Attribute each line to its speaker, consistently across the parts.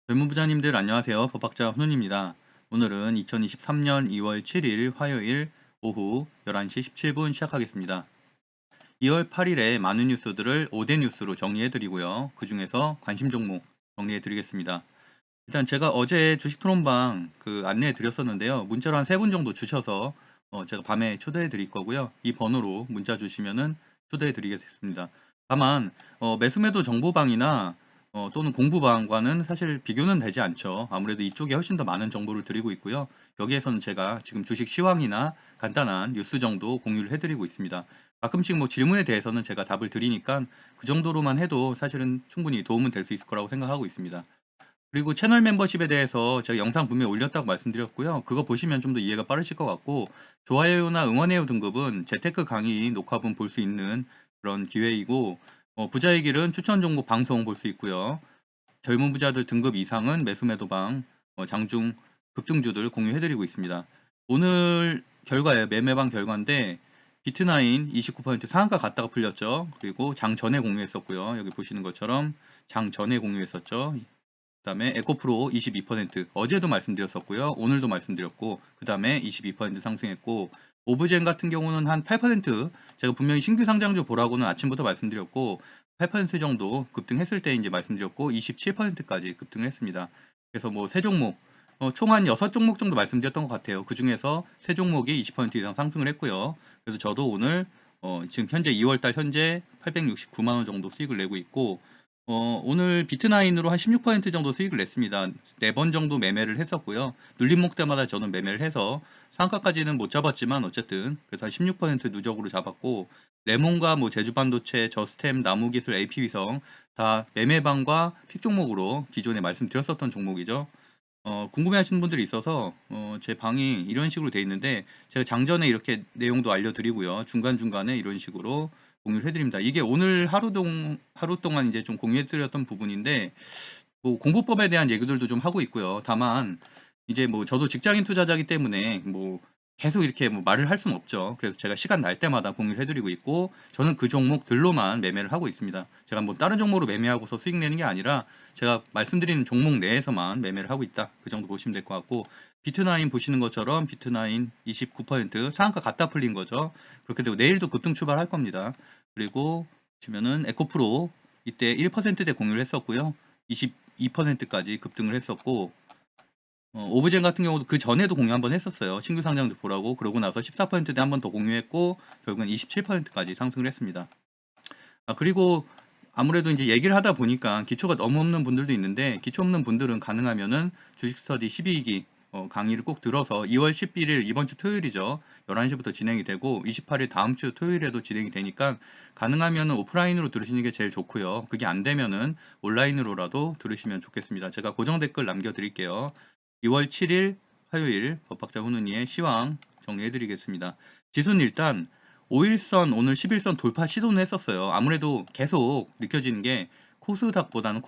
Speaker 1: 젊은 부자님들 안녕하세요. 법학자 훈훈입니다. 오늘은 2023년 2월 7일 화요일 오후 11시 17분 시작하겠습니다. 2월 8일에 많은 뉴스들을 5대 뉴스로 정리해드리고요. 그 중에서 관심 종목 정리해드리겠습니다. 일단 제가 어제 주식 토론방 안내해 드렸었는데요. 문자로 한 3분 정도 주셔서 제가 밤에 초대해 드릴 거고요. 이 번호로 문자 주시면은 초대해 드리겠습니다. 다만 매수매도 정보방이나 또는 공부방과는 사실 비교는 되지 않죠. 아무래도 이쪽에 훨씬 더 많은 정보를 드리고 있고요. 여기에서는 제가 지금 주식 시황이나 간단한 뉴스 정도 공유를 해드리고 있습니다. 가끔씩 뭐 질문에 대해서는 제가 답을 드리니까 그 정도로만 해도 사실은 충분히 도움은 될 수 있을 거라고 생각하고 있습니다. 그리고 채널 멤버십에 대해서 제가 영상 분명히 올렸다고 말씀드렸고요. 그거 보시면 좀 더 이해가 빠르실 것 같고, 좋아요나 응원해요 등급은 재테크 강의 녹화본 볼 수 있는 그런 기회이고, 부자의 길은 추천 종목 방송 볼 수 있고요. 젊은 부자들 등급 이상은 매수매도방, 장중, 급등주들 공유해드리고 있습니다. 오늘 결과에 매매방 결과인데, 비트나인 29% 상한가 갔다가 풀렸죠. 그리고 장 전에 공유했었고요. 여기 보시는 것처럼 장 전에 공유했었죠. 그 다음에 에코프로 22% 어제도 말씀드렸었고요. 오늘도 말씀드렸고 그 다음에 22% 상승했고 오브젠 같은 경우는 한 8% 제가 분명히 신규 상장주 보라고는 아침부터 말씀드렸고 8% 정도 급등했을 때 이제 말씀드렸고 27%까지 급등했습니다. 그래서 뭐 세 종목 총 한 6종목 정도 말씀드렸던 것 같아요. 그 중에서 세 종목이 20% 이상 상승을 했고요. 그래서 저도 오늘 지금 현재 2월달 현재 869만원 정도 수익을 내고 있고 오늘 비트나인으로 한 16% 정도 수익을 냈습니다. 4번 정도 매매를 했었고요. 눌림목 때마다 저는 매매를 해서 상한가까지는 못 잡았지만 어쨌든 그래서 한 16% 누적으로 잡았고 레몬과 뭐 제주반도체, 저스템, 나무기술, AP위성 다 매매방과 픽 종목으로 기존에 말씀드렸었던 종목이죠. 궁금해하시는 분들이 있어서 제 방이 이런 식으로 돼 있는데 제가 장전에 이렇게 내용도 알려드리고요. 중간중간에 이런 식으로 공유를 해드립니다. 이게 오늘 하루 동안 이제 좀 공유해드렸던 부분인데 뭐 공부법에 대한 얘기들도 좀 하고 있고요. 다만 이제 뭐 저도 직장인 투자자이기 때문에 뭐 계속 이렇게 뭐 말을 할 수는 없죠. 그래서 제가 시간 날 때마다 공유를 해드리고 있고 저는 그 종목들로만 매매를 하고 있습니다. 제가 뭐 다른 종목으로 매매하고서 수익 내는 게 아니라 제가 말씀드리는 종목 내에서만 매매를 하고 있다. 그 정도 보시면 될 것 같고 비트나인 보시는 것처럼 비트나인 29% 상한가 갖다 풀린 거죠. 그렇게 되고 내일도 급등 출발할 겁니다. 그리고 보시면은 에코프로 이때 1%대 공유를 했었고요. 22%까지 급등을 했었고 오브젠 같은 경우도 그 전에도 공유 한번 했었어요. 신규 상장도 보라고. 그러고 나서 14%대 한 번 더 공유했고 결국은 27%까지 상승을 했습니다. 그리고 아무래도 이제 얘기를 하다 보니까 기초가 너무 없는 분들도 있는데 기초 없는 분들은 가능하면은 주식 스터디 12기 강의를 꼭 들어서 2월 11일 이번 주 토요일이죠. 11시부터 진행이 되고 28일 다음 주 토요일에도 진행이 되니까 가능하면은 오프라인으로 들으시는 게 제일 좋고요. 그게 안 되면은 온라인으로라도 들으시면 좋겠습니다. 제가 고정 댓글 남겨드릴게요. 2월 7일 화요일 법학자 훈훈이의 시황 정리해드리겠습니다. 지수는 일단 5일선 오늘 11선 돌파 시도는 했었어요. 아무래도 계속 느껴지는 게 코스닥보다는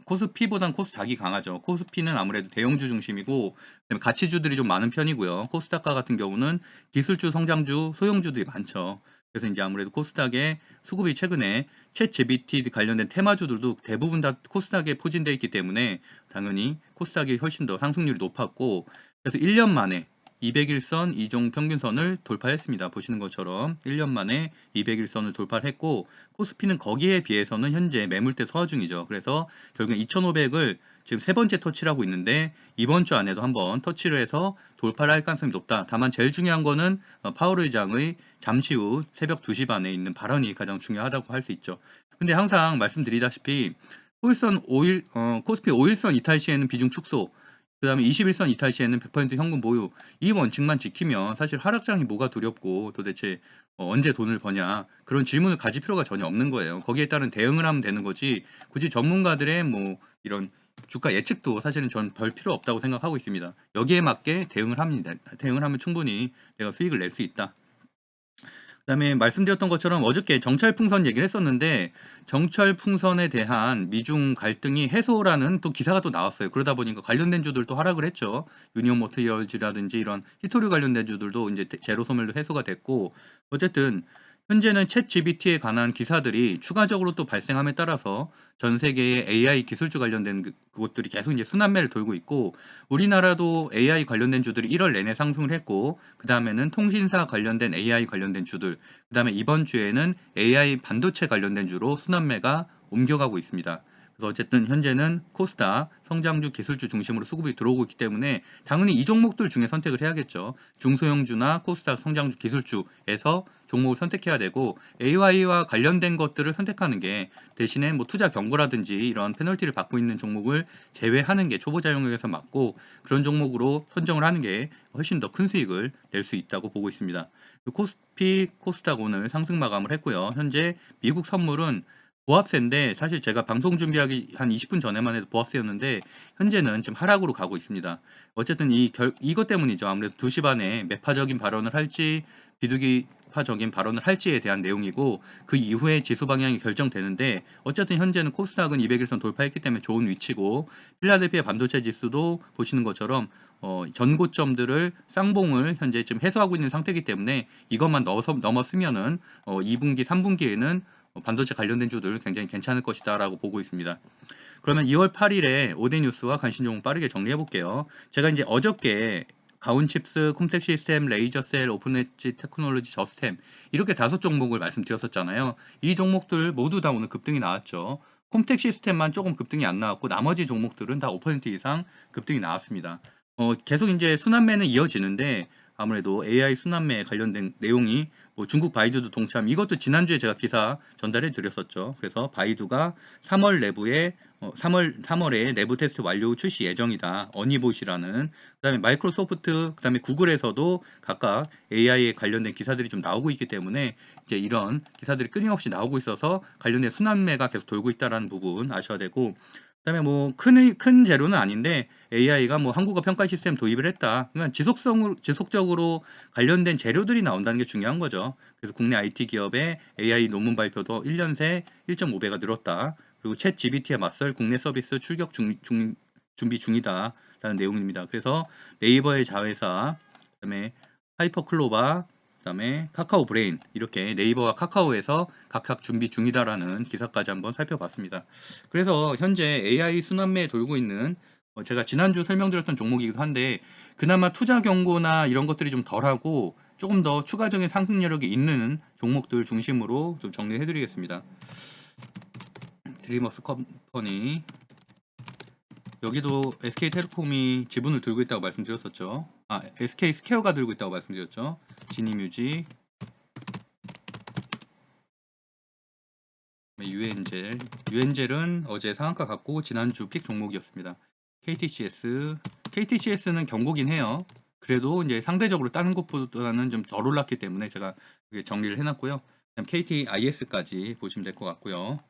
Speaker 1: 코스피보다는 코스닥이 강하죠. 코스피는 아무래도 대형주 중심이고 그다음에 가치주들이 좀 많은 편이고요. 코스닥과 같은 경우는 기술주, 성장주, 소형주들이 많죠. 그래서 이제 아무래도 코스닥의 수급이 최근에 챗 GPT 관련된 테마주들도 대부분 다 코스닥에 포진되어 있기 때문에 당연히 코스닥이 훨씬 더 상승률이 높았고 그래서 1년 만에 200일선 이종 평균선을 돌파했습니다. 보시는 것처럼 1년 만에 200일선을 돌파했고 코스피는 거기에 비해서는 현재 매물대 소화 중이죠. 그래서 결국 2500을 지금 세 번째 터치를 하고 있는데 이번 주 안에도 한번 터치를 해서 돌파를 할 가능성이 높다. 다만 제일 중요한 거는 파월 의장의 잠시 후 새벽 2시 반에 있는 발언이 가장 중요하다고 할 수 있죠. 근데 항상 말씀드리다시피 코스피 5일선 이탈 시에는 비중 축소, 그 다음에 21선 이탈 시에는 100% 현금 보유, 이 원칙만 지키면 사실 하락장이 뭐가 두렵고 도대체 언제 돈을 버냐 그런 질문을 가질 필요가 전혀 없는 거예요. 거기에 따른 대응을 하면 되는 거지 굳이 전문가들의 뭐 이런 주가 예측도 사실은 전 별 필요 없다고 생각하고 있습니다. 여기에 맞게 대응을 합니다. 대응을 하면 충분히 내가 수익을 낼 수 있다. 그다음에 말씀드렸던 것처럼 어저께 정찰풍선 얘기를 했었는데 정찰풍선에 대한 미중 갈등이 해소라는 또 기사가 또 나왔어요. 그러다 보니까 관련된 주들도 하락을 했죠. 유니온 모터리얼즈라든지 이런 히토류 관련된 주들도 이제 제로 소멸로 해소가 됐고 어쨌든 현재는 챗GPT에 관한 기사들이 추가적으로 또 발생함에 따라서 전 세계의 AI 기술주 관련된 그것들이 계속 이제 순환매를 돌고 있고, 우리나라도 AI 관련된 주들이 1월 내내 상승을 했고, 그 다음에는 통신사 관련된 AI 관련된 주들, 그 다음에 이번 주에는 AI 반도체 관련된 주로 순환매가 옮겨가고 있습니다. 그래서 어쨌든 현재는 코스닥, 성장주, 기술주 중심으로 수급이 들어오고 있기 때문에 당연히 이 종목들 중에 선택을 해야겠죠. 중소형주나 코스닥, 성장주, 기술주에서 종목을 선택해야 되고, AI와 관련된 것들을 선택하는 게 대신에 뭐 투자 경고라든지 이런 페널티를 받고 있는 종목을 제외하는 게 초보자 영역에서 맞고, 그런 종목으로 선정을 하는 게 훨씬 더 큰 수익을 낼 수 있다고 보고 있습니다. 코스피, 코스닥 오늘 상승 마감을 했고요. 현재 미국 선물은 보합세인데, 사실 제가 방송 준비하기 한 20분 전에만 해도 보합세였는데 현재는 지금 하락으로 가고 있습니다. 어쨌든 이것 때문이죠. 아무래도 2시 반에 매파적인 발언을 할지 비둘기파적인 발언을 할지에 대한 내용이고, 그 이후에 지수 방향이 결정되는데, 어쨌든 현재는 코스닥은 200일선 돌파했기 때문에 좋은 위치고, 필라델피아 반도체 지수도 보시는 것처럼 전고점들을 쌍봉을 현재 지금 해소하고 있는 상태이기 때문에 이것만 넘었으면은 2분기, 3분기에는 반도체 관련된 주들 굉장히 괜찮을 것이다 라고 보고 있습니다. 그러면 2월 8일에 5대 뉴스와 관심 종목 빠르게 정리해 볼게요. 제가 이제 어저께 가온칩스, 콤텍 시스템, 레이저셀, 오픈엣지 테크놀로지, 저스템 이렇게 5종목을 말씀드렸었잖아요. 이 종목들 모두 다 오늘 급등이 나왔죠. 콤텍 시스템만 조금 급등이 안 나왔고 나머지 종목들은 다 5% 이상 급등이 나왔습니다. 계속 이제 순환매는 이어지는데, 아무래도 AI 순환매에 관련된 내용이 뭐 중국 바이두도 동참, 이것도 지난주에 제가 기사 전달해 드렸었죠. 그래서 바이두가 3월에 내부 테스트 완료 출시 예정이다. 어니봇이라는. 그다음에 마이크로소프트, 그다음에 구글에서도 각각 AI에 관련된 기사들이 좀 나오고 있기 때문에 이제 이런 기사들이 끊임없이 나오고 있어서 관련된 순환매가 계속 돌고 있다라는 부분 아셔야 되고, 그다음에 뭐 큰 재료는 아닌데 AI가 뭐 한국어 평가 시스템 도입을 했다. 그러면 지속적으로 관련된 재료들이 나온다는 게 중요한 거죠. 그래서 국내 IT 기업의 AI 논문 발표도 1년 새 1.5배가 늘었다. 그리고 챗 GPT에 맞설 국내 서비스 출격 준비 중이다라는 내용입니다. 그래서 네이버의 자회사, 그다음에 하이퍼클로바, 그다음에 카카오 브레인, 이렇게 네이버와 카카오에서 각각 준비 중이다라는 기사까지 한번 살펴봤습니다. 그래서 현재 AI 순환매에 돌고 있는, 제가 지난주 설명드렸던 종목이기도 한데, 그나마 투자 경고나 이런 것들이 좀 덜하고 조금 더 추가적인 상승 여력이 있는 종목들 중심으로 좀 정리해 드리겠습니다. 드리머스 컴퍼니, 여기도 SK텔레콤이 지분을 들고 있다고 말씀드렸었죠. SK스퀘어가 들고 있다고 말씀드렸죠. 지니뮤직, 유엔젤은 어제 상한가 갔고 지난주 픽 종목이었습니다. KTCS는 경고긴 해요. 그래도 이제 상대적으로 다른 것보다는 좀 덜 올랐기 때문에 제가 정리를 해놨고요. 그다음 KTIS까지 보시면 될 것 같고요.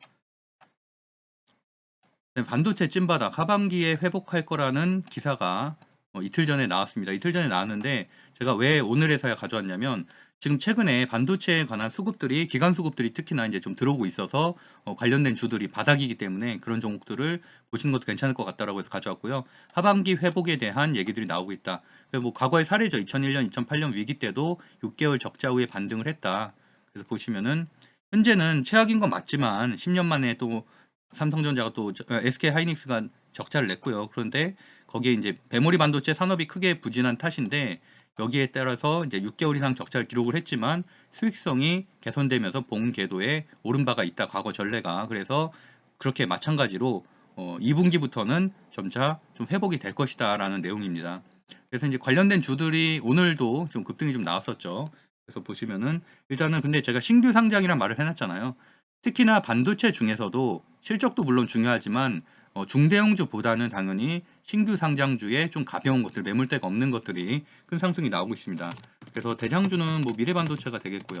Speaker 1: 반도체 찐바닥 하반기에 회복할 거라는 기사가 이틀 전에 나왔습니다. 이틀 전에 나왔는데 제가 왜 오늘에서야 가져왔냐면, 지금 최근에 반도체에 관한 수급들이, 기관 수급들이 특히나 이제 좀 들어오고 있어서 관련된 주들이 바닥이기 때문에 그런 종목들을 보시는 것도 괜찮을 것 같다라고 해서 가져왔고요. 하반기 회복에 대한 얘기들이 나오고 있다. 뭐 과거의 사례죠. 2001년, 2008년 위기 때도 6개월 적자 후에 반등을 했다. 그래서 보시면은 현재는 최악인 건 맞지만 10년 만에 또 삼성전자가 또 SK 하이닉스가 적자를 냈고요. 그런데 거기에 이제 메모리 반도체 산업이 크게 부진한 탓인데, 여기에 따라서 이제 6개월 이상 적자를 기록을 했지만 수익성이 개선되면서 본 궤도에 오른 바가 있다. 과거 전례가. 그래서 그렇게 마찬가지로 2분기부터는 점차 좀 회복이 될 것이다라는 내용입니다. 그래서 이제 관련된 주들이 오늘도 좀 급등이 좀 나왔었죠. 그래서 보시면은 일단은, 근데 제가 신규 상장이란 말을 해놨잖아요. 특히나 반도체 중에서도 실적도 물론 중요하지만 중대형주보다는 당연히 신규 상장주에 좀 가벼운 것들, 매물대가 없는 것들이 큰 상승이 나오고 있습니다. 그래서 대장주는 뭐 미래반도체가 되겠고요.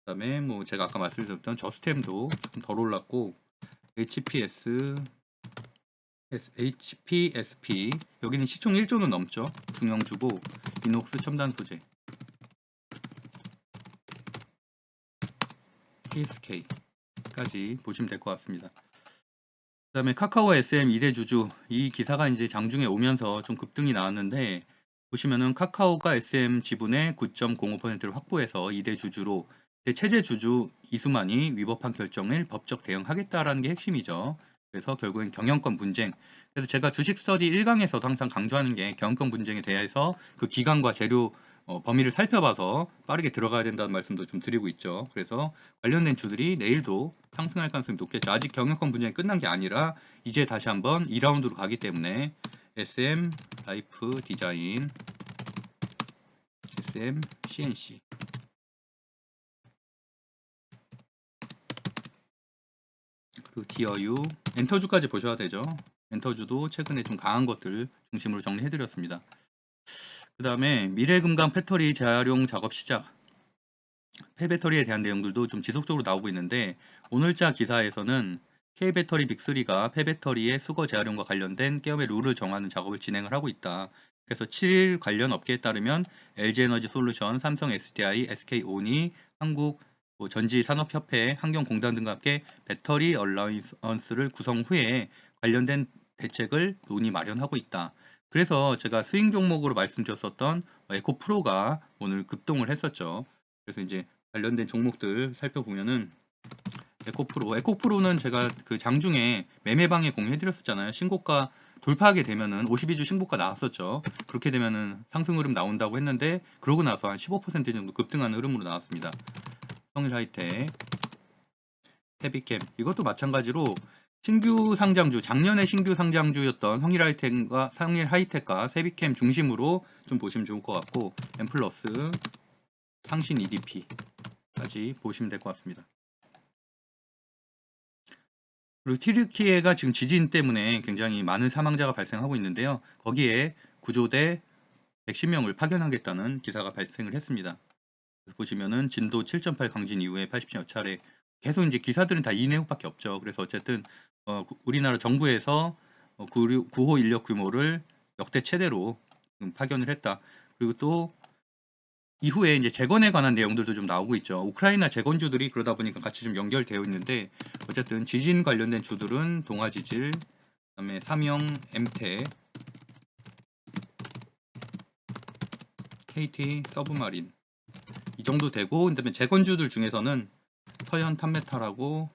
Speaker 1: 그다음에 뭐 제가 아까 말씀드렸던 저스템도 조금 덜 올랐고, HPSP 여기는 시총 1조는 넘죠. 중형주고, 이녹스 첨단 소재, TSK까지 보시면 될 것 같습니다. 그다음에 카카오 SM 2대 주주, 이 기사가 이제 장중에 오면서 좀 급등이 나왔는데, 보시면은 카카오가 SM 지분의 9.05%를 확보해서 2대 주주로 체제 주주 이수만이 위법한 결정을 법적 대응하겠다라는 게 핵심이죠. 그래서 결국엔 경영권 분쟁. 그래서 제가 주식 스터디 1강에서도 항상 강조하는 게 경영권 분쟁에 대해서 그 기간과 재료 범위를 살펴봐서 빠르게 들어가야 된다는 말씀도 좀 드리고 있죠. 그래서 관련된 주들이 내일도 상승할 가능성이 높겠죠. 아직 경영권 분쟁이 끝난 게 아니라 이제 다시 한번 2라운드로 가기 때문에 SM 라이프 디자인, SM CNC 그리고 디어유, 엔터주까지 보셔야 되죠. 엔터주도 최근에 좀 강한 것들 중심으로 정리해드렸습니다. 그 다음에 미래금강 배터리 재활용 작업 시작. 폐배터리에 대한 내용들도 좀 지속적으로 나오고 있는데 오늘자 기사에서는 K배터리 빅3가 폐배터리의 수거 재활용과 관련된 게임의 룰을 정하는 작업을 진행을 하고 있다. 그래서 7일 관련 업계에 따르면 LG에너지솔루션, 삼성 SDI, SK온이 한국 전지산업협회, 환경공단 등과 함께 배터리 얼라이언스를 구성 후에 관련된 대책을 논의 마련하고 있다. 그래서 제가 스윙 종목으로 말씀드렸었던 에코프로가 오늘 급등을 했었죠. 그래서 이제 관련된 종목들 살펴보면은 에코프로는 제가 그 장중에 매매방에 공유해드렸었잖아요. 신고가 돌파하게 되면은 52주 신고가 나왔었죠. 그렇게 되면은 상승 흐름 나온다고 했는데 그러고 나서 한 15% 정도 급등하는 흐름으로 나왔습니다. 성일하이텍, 헤비캠 이것도 마찬가지로 신규 상장주, 작년에 신규 상장주였던 성일하이텍과 세비캠 중심으로 좀 보시면 좋을 것 같고 엠플러스, 상신 EDP까지 보시면 될 것 같습니다. 그리고 튀르키예가 지금 지진 때문에 굉장히 많은 사망자가 발생하고 있는데요. 거기에 구조대 110명을 파견하겠다는 기사가 발생을 했습니다. 보시면은 진도 7.8 강진 이후에 80여 차례 계속 이제 기사들은 다 이 내용밖에 없죠. 그래서 어쨌든 우리나라 정부에서 구호 인력 규모를 역대 최대로 파견을 했다. 그리고 또 이후에 이제 재건에 관한 내용들도 좀 나오고 있죠. 우크라이나 재건주들이 그러다 보니까 같이 좀 연결되어 있는데 어쨌든 지진 관련된 주들은 동아지질, 그다음에 삼영, 엠텍, KT, 서브마린 이 정도 되고 그다음에 재건주들 중에서는 서현 탑메탈하고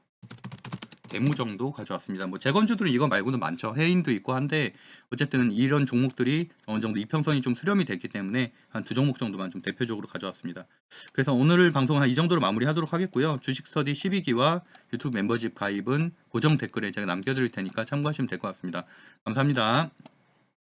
Speaker 1: 대무 정도 가져왔습니다. 뭐 재건주들은 이거 말고도 많죠. 해인도 있고 한데 어쨌든 이런 종목들이 어느 정도 이평선이 좀 수렴이 됐기 때문에 한 두 종목 정도만 좀 대표적으로 가져왔습니다. 그래서 오늘 방송은 한 이 정도로 마무리하도록 하겠고요. 주식 스터디 12기와 유튜브 멤버십 가입은 고정 댓글에 제가 남겨드릴 테니까 참고하시면 될 것 같습니다. 감사합니다.